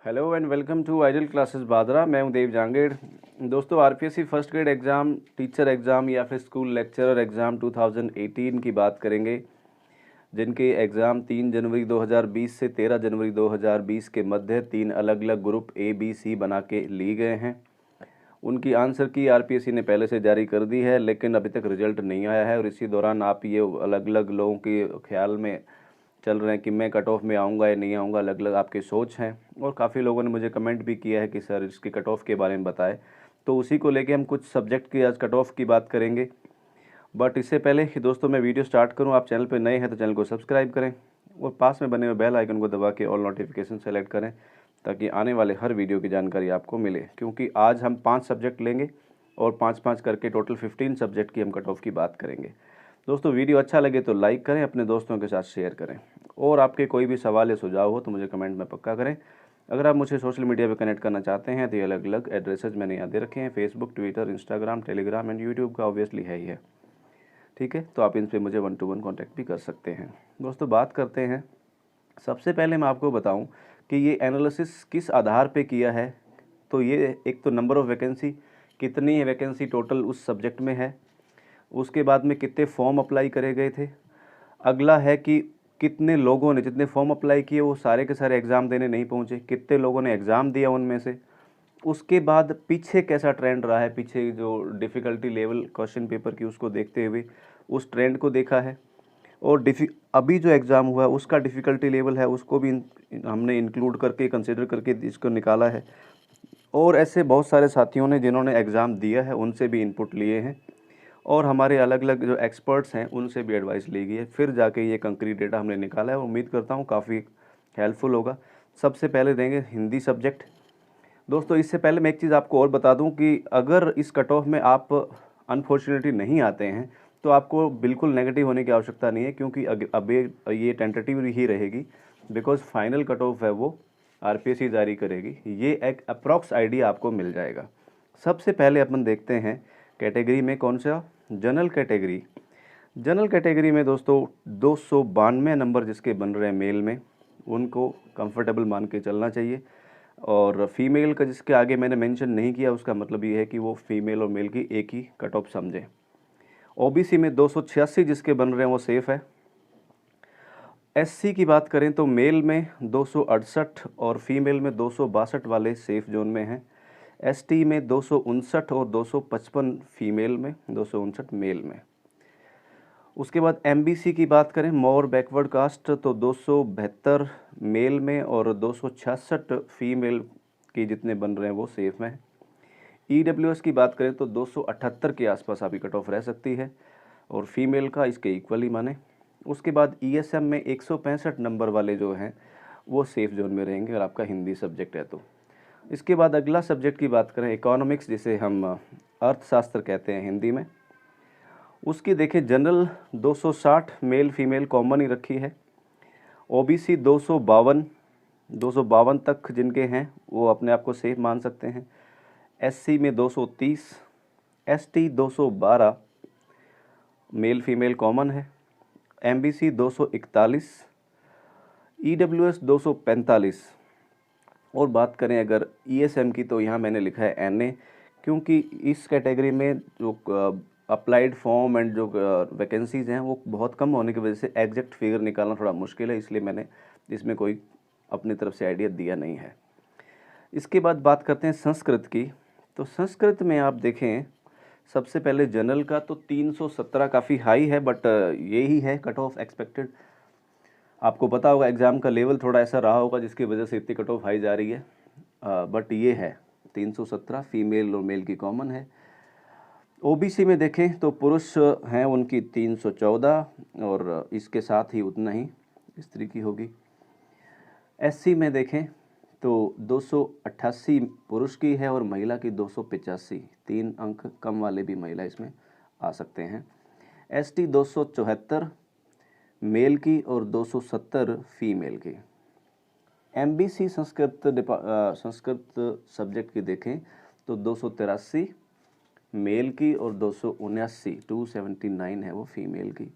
Hello and welcome to ideal classes Badra. मैं हूं देव जांगेड़। दोस्तों, RPSC first grade exam, teacher exam या फिर स्कूल लेक्चरर एग्ज़ाम 2018 की बात करेंगे, जिनके एग्ज़ाम 3 जनवरी 2020 से 13 जनवरी 2020 के मध्य 3 अलग अलग ग्रुप ए बी सी बना के लिए गए हैं। उनकी आंसर की आरपीएससी ने पहले से जारी कर दी है, लेकिन अभी तक रिजल्ट नहीं आया है। और इसी दौरान आप ये अलग अलग लोगों के ख्याल में चल रहे हैं कि मैं कट ऑफ में आऊँगा या नहीं आऊँगा, अलग अलग आपकी सोच हैं। और काफ़ी लोगों ने मुझे कमेंट भी किया है कि सर इसकी कट ऑफ के बारे में बताएं, तो उसी को लेके हम कुछ सब्जेक्ट की आज कट ऑफ की बात करेंगे। बट इससे पहले कि दोस्तों मैं वीडियो स्टार्ट करूं, आप चैनल पर नए हैं तो चैनल को सब्सक्राइब करें और पास में बने हुए बेल आइकन को दबा के ऑल नोटिफिकेशन सेलेक्ट करें, ताकि आने वाले हर वीडियो की जानकारी आपको मिले। क्योंकि आज हम 5 सब्जेक्ट लेंगे और 5-5 करके टोटल 15 सब्जेक्ट की हम कट ऑफ की बात करेंगे। दोस्तों, वीडियो अच्छा लगे तो लाइक करें, अपने दोस्तों के साथ शेयर करें, और आपके कोई भी सवाल या सुझाव हो तो मुझे कमेंट में पक्का करें। अगर आप मुझे सोशल मीडिया पर कनेक्ट करना चाहते हैं तो ये अलग अलग एड्रेसेज मैंने यहाँ दे रखे हैं, Facebook, Twitter, Instagram, Telegram and YouTube का ऑब्वियसली है ही है। ठीक है, तो आप इन पर मुझे 1-to-1 कॉन्टैक्ट भी कर सकते हैं। दोस्तों, बात करते हैं। सबसे पहले मैं आपको बताऊं कि ये एनालिसिस किस आधार पे किया है। तो ये एक तो नंबर ऑफ़ वैकेंसी, कितनी है वैकेंसी टोटल उस सब्जेक्ट में है। उसके बाद में कितने फॉर्म अप्लाई करे गए थे। अगला है कि कितने लोगों ने, जितने फॉर्म अप्लाई किए वो सारे के सारे एग्ज़ाम देने नहीं पहुँचे, कितने लोगों ने एग्ज़ाम दिया उनमें से। उसके बाद पीछे कैसा ट्रेंड रहा है, पीछे जो डिफ़िकल्टी लेवल क्वेश्चन पेपर की उसको देखते हुए उस ट्रेंड को देखा है। और अभी जो एग्ज़ाम हुआ है उसका डिफ़िकल्टी लेवल है, उसको भी हमने इंक्लूड करके, कंसिडर करके इसको निकाला है। और ऐसे बहुत सारे साथियों ने जिन्होंने एग्ज़ाम दिया है उनसे भी इनपुट लिए हैं, और हमारे अलग अलग जो एक्सपर्ट्स हैं उनसे भी एडवाइस ली गई है। फिर जाके ये कंक्रीट डेटा हमने निकाला है। उम्मीद करता हूँ काफ़ी हेल्पफुल होगा। सबसे पहले देंगे हिंदी सब्जेक्ट। दोस्तों, इससे पहले मैं एक चीज़ आपको और बता दूं कि अगर इस कट ऑफ में आप अनफॉर्चुनेटली नहीं आते हैं तो आपको बिल्कुल नेगेटिव होने की आवश्यकता नहीं है, क्योंकि अब ये टेंटेटिव ही रहेगी। बिकॉज फाइनल कट ऑफ है वो आरपीएससी जारी करेगी। ये एक अप्रॉक्स आइडिया आपको मिल जाएगा। सबसे पहले अपन देखते हैं कैटेगरी में कौन सा, जनरल कैटेगरी। जनरल कैटेगरी में दोस्तों 292 नंबर जिसके बन रहे हैं मेल में, उनको कंफर्टेबल मान के चलना चाहिए। और फीमेल का जिसके आगे मैंने मेंशन नहीं किया, उसका मतलब ये है कि वो फीमेल और मेल की एक ही कट ऑफ समझें। ओबीसी में 286 जिसके बन रहे हैं वो सेफ़ है। एससी की बात करें तो मेल में 268 और फीमेल में 262 वाले सेफ जोन में हैं। एसटी में 259 और 255 फीमेल में, 259 मेल में। उसके बाद एमबीसी की बात करें, मोर बैकवर्ड कास्ट, तो 272 मेल में और 266 फीमेल की जितने बन रहे हैं वो सेफ में। ईडब्ल्यूएस की बात करें तो 278 के आसपास आपकी कट ऑफ रह सकती है, और फीमेल का इसके इक्वली माने। उसके बाद ईएसएम में 165 नंबर वाले जो हैं वो सेफ जोन में रहेंगे अगर आपका हिंदी सब्जेक्ट है तो। इसके बाद अगला सब्जेक्ट की बात करें, इकोनॉमिक्स, जिसे हम अर्थशास्त्र कहते हैं हिंदी में। उसकी देखें, जनरल 260 मेल फीमेल कॉमन ही रखी है। ओबीसी 252 तक जिनके हैं वो अपने आप को सेफ मान सकते हैं। एससी में 230, एसटी 212 मेल फीमेल कॉमन है। MBC 241, EWS 245। और बात करें अगर ईएसएम की, तो यहाँ मैंने लिखा है एनए, क्योंकि इस कैटेगरी में जो अप्लाइड फॉर्म एंड जो वैकेंसीज़ हैं वो बहुत कम होने की वजह से एग्जैक्ट फिगर निकालना थोड़ा मुश्किल है, इसलिए मैंने इसमें कोई अपनी तरफ से आइडिया दिया नहीं है। इसके बाद बात करते हैं संस्कृत की। तो संस्कृत में आप देखें, सबसे पहले जनरल का तो 317 काफ़ी हाई है, बट यही है कट ऑफ एक्सपेक्टेड। आपको पता होगा एग्ज़ाम का लेवल थोड़ा ऐसा रहा होगा जिसकी वजह से इतनी कट ऑफ हाई जा रही है, बट ये है 317, फीमेल और मेल की कॉमन है। ओबीसी में देखें तो पुरुष हैं उनकी 314, और इसके साथ ही उतना ही स्त्री की होगी। एससी में देखें तो 288 पुरुष की है और महिला की 285, 3 अंक कम वाले भी महिला इसमें आ सकते हैं। एसटी 274 मेल की और 270 फीमेल की। एमबीसी संस्कृत सब्जेक्ट की देखें तो 283 मेल की और 279 है वो फीमेल की।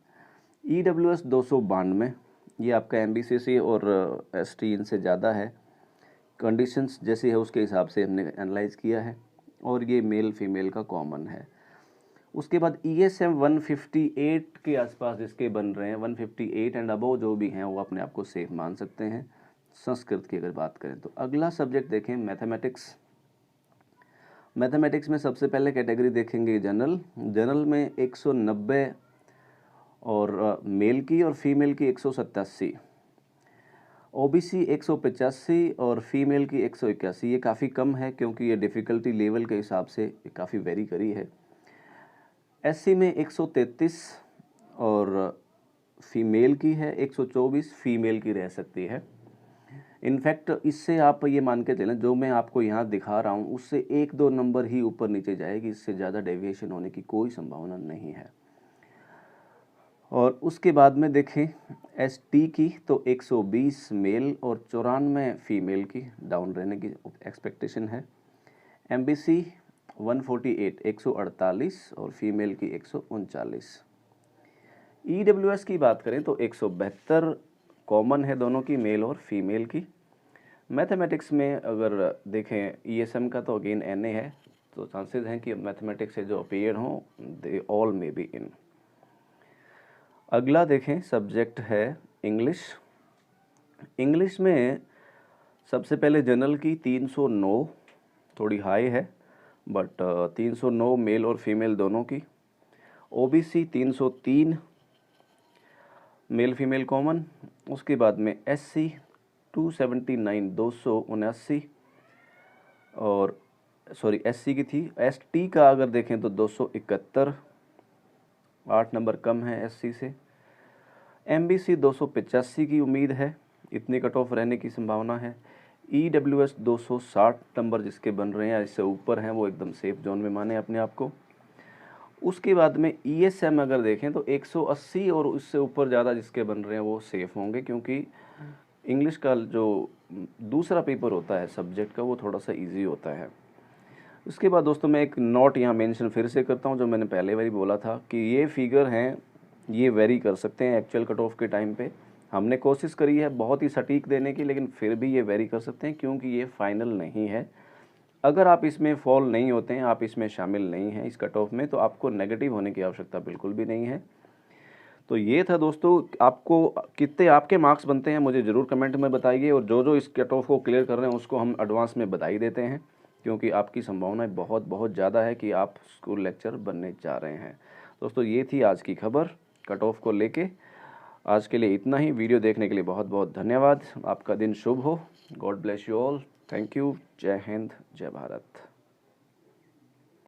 ईडब्ल्यूएस 292, ये आपका एमबीसी और एसटी इनसे ज़्यादा है। कंडीशंस जैसी है उसके हिसाब से हमने एनालाइज किया है, और ये मेल फीमेल का कॉमन है। उसके बाद ESM 158 के आसपास जिसके बन रहे हैं, 158 एंड अबव जो भी हैं वो अपने आप को सेफ मान सकते हैं संस्कृत की अगर बात करें तो। अगला सब्जेक्ट देखें मैथमेटिक्स। मैथमेटिक्स में सबसे पहले कैटेगरी देखेंगे जनरल। जनरल में 190 और मेल की और फीमेल की 187, OBC 185 और फीमेल की 181। ये काफ़ी कम है क्योंकि ये डिफ़िकल्टी लेवल के हिसाब से काफ़ी वेरी करी है। SC में 133 और फीमेल की है 124, फीमेल की रह सकती है। इनफैक्ट इससे आप ये मान के चलें जो मैं आपको यहाँ दिखा रहा हूँ उससे 1-2 नंबर ही ऊपर नीचे जाएगी, इससे ज़्यादा डेविएशन होने की कोई संभावना नहीं है। और उसके बाद में देखें ST की तो 120 मेल और 94 फीमेल की डाउन रहने की एक्सपेक्टेशन है। MBC 148 148 और फीमेल की 139। EWS की बात करें तो 172 कॉमन है दोनों की, मेल और फीमेल की। मैथमेटिक्स में अगर देखें ESM का तो अगेन NA है, तो चांसेस हैं कि मैथमेटिक्स से जो अपीयर हों they all may be in. अगला देखें सब्जेक्ट है इंग्लिश। इंग्लिश में सबसे पहले जनरल की 309 थोड़ी हाई है, बट 309 मेल और फीमेल दोनों की। OBC 303 male female common. उसके बाद में SC 279 279 और सॉरी SC की थी। ST का अगर देखें तो 271, 8 नंबर कम है SC से। MBC 285 की उम्मीद है, इतनी कट ऑफ रहने की संभावना है। EWS 260 नंबर जिसके बन रहे हैं इससे ऊपर हैं वो एकदम सेफ जोन में माने अपने आप को। उसके बाद में ESM अगर देखें तो 180 और उससे ऊपर ज़्यादा जिसके बन रहे हैं वो सेफ़ होंगे, क्योंकि इंग्लिश का जो दूसरा पेपर होता है सब्जेक्ट का वो थोड़ा सा इजी होता है। उसके बाद दोस्तों मैं एक नोट यहाँ मेंशन फिर से करता हूँ जो मैंने पहले बारी बोला था कि ये फिगर हैं, ये वेरी कर सकते हैं एक्चुअल कट ऑफ के टाइम पे। हमने कोशिश करी है बहुत ही सटीक देने की, लेकिन फिर भी ये वेरी कर सकते हैं क्योंकि ये फाइनल नहीं है। अगर आप इसमें फॉल नहीं होते हैं, आप इसमें शामिल नहीं हैं इस कट ऑफ में, तो आपको नेगेटिव होने की आवश्यकता बिल्कुल भी नहीं है। तो ये था दोस्तों, आपको कितने आपके मार्क्स बनते हैं मुझे ज़रूर कमेंट में बताइए, और जो जो इस कट ऑफ को क्लियर कर रहे हैं उसको हम एडवांस में बधाई देते हैं, क्योंकि आपकी संभावनाएं बहुत बहुत ज़्यादा है कि आप स्कूल लेक्चर बनने जा रहे हैं। दोस्तों ये थी आज की खबर कट ऑफ को लेके। आज के लिए इतना ही। वीडियो देखने के लिए बहुत बहुत धन्यवाद। आपका दिन शुभ हो। God bless you all. Thank you. जय हिंद, जय भारत।